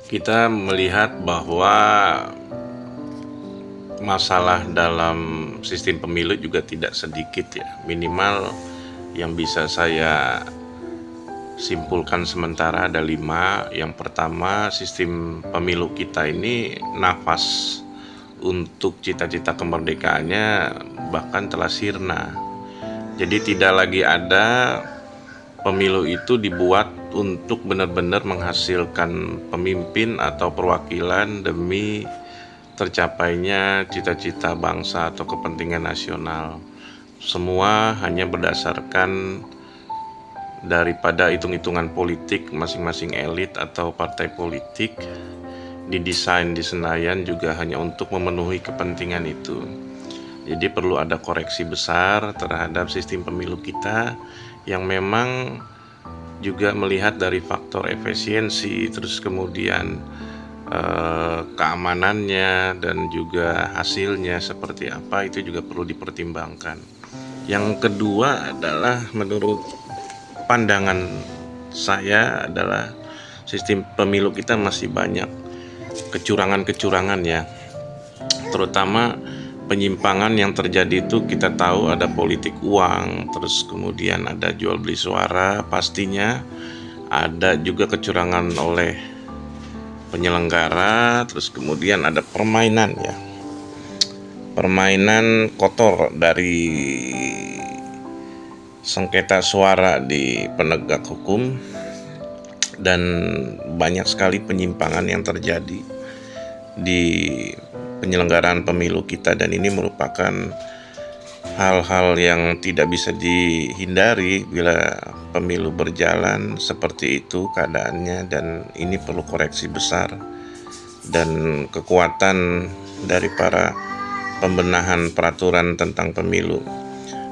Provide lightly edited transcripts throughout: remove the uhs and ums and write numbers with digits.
Kita melihat bahwa masalah dalam sistem pemilu juga tidak sedikit ya. Minimal yang bisa saya simpulkan sementara ada 5. Yang pertama, sistem pemilu kita ini nafas untuk cita-cita kemerdekaannya bahkan telah sirna. Jadi tidak lagi ada pemilu itu dibuat untuk benar-benar menghasilkan pemimpin atau perwakilan demi tercapainya cita-cita bangsa atau kepentingan nasional. Semua hanya berdasarkan daripada hitung-hitungan politik masing-masing elit atau partai politik, didesain di Senayan juga hanya untuk memenuhi kepentingan itu. Jadi perlu ada koreksi besar terhadap sistem pemilu kita yang memang juga melihat dari faktor efisiensi, terus kemudian keamanannya dan juga hasilnya seperti apa, itu juga perlu dipertimbangkan. Yang kedua adalah menurut pandangan saya adalah sistem pemilu kita masih banyak kecurangan-kecurangan ya, terutama penyimpangan yang terjadi itu kita tahu ada politik uang, terus kemudian ada jual beli suara, pastinya ada juga kecurangan oleh penyelenggara, terus kemudian ada permainan ya, permainan kotor dari sengketa suara di penegak hukum, dan banyak sekali penyimpangan yang terjadi di penyelenggaraan pemilu kita, dan ini merupakan hal-hal yang tidak bisa dihindari bila pemilu berjalan seperti itu keadaannya, dan ini perlu koreksi besar dan kekuatan dari para pembenahan peraturan tentang pemilu.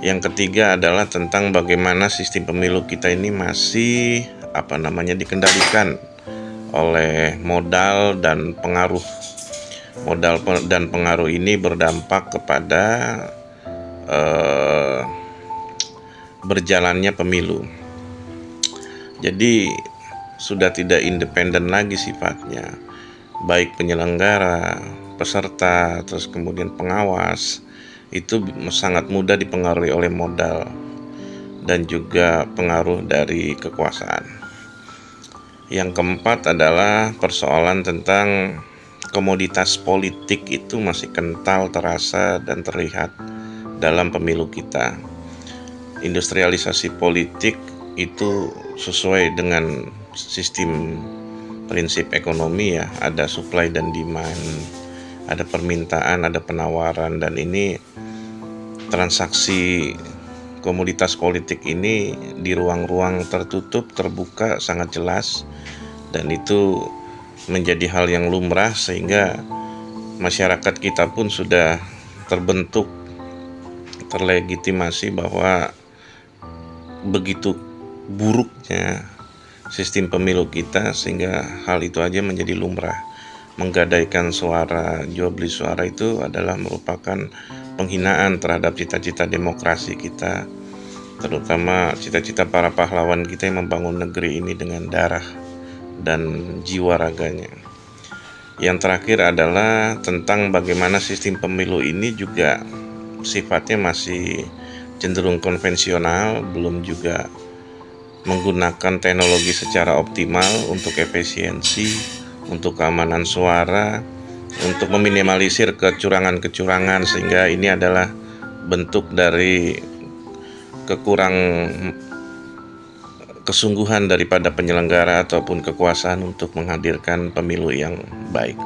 Yang ketiga adalah tentang bagaimana sistem pemilu kita ini masih dikendalikan oleh modal dan pengaruh. Modal dan pengaruh ini berdampak kepada berjalannya pemilu. Jadi sudah tidak independen lagi sifatnya, baik penyelenggara, peserta, terus kemudian pengawas, itu sangat mudah dipengaruhi oleh modal dan juga pengaruh dari kekuasaan. Yang keempat adalah persoalan tentang komoditas politik itu masih kental terasa dan terlihat dalam pemilu kita. Industrialisasi politik itu sesuai dengan sistem prinsip ekonomi ya, ada supply dan demand, ada permintaan, ada penawaran, dan ini transaksi komoditas politik ini di ruang-ruang tertutup, terbuka, sangat jelas, dan itu menjadi hal yang lumrah sehingga masyarakat kita pun sudah terbentuk, terlegitimasi bahwa begitu buruknya sistem pemilu kita sehingga hal itu aja menjadi lumrah. Menggadaikan suara, jual beli suara itu adalah merupakan penghinaan terhadap cita-cita demokrasi kita, terutama cita-cita para pahlawan kita yang membangun negeri ini dengan darah dan jiwa raganya. Yang terakhir adalah tentang bagaimana sistem pemilu ini juga sifatnya masih cenderung konvensional, belum juga menggunakan teknologi secara optimal untuk efisiensi, untuk keamanan suara, untuk meminimalisir kecurangan-kecurangan, sehingga ini adalah bentuk dari kesungguhan daripada penyelenggara ataupun kekuasaan untuk menghadirkan pemilu yang baik.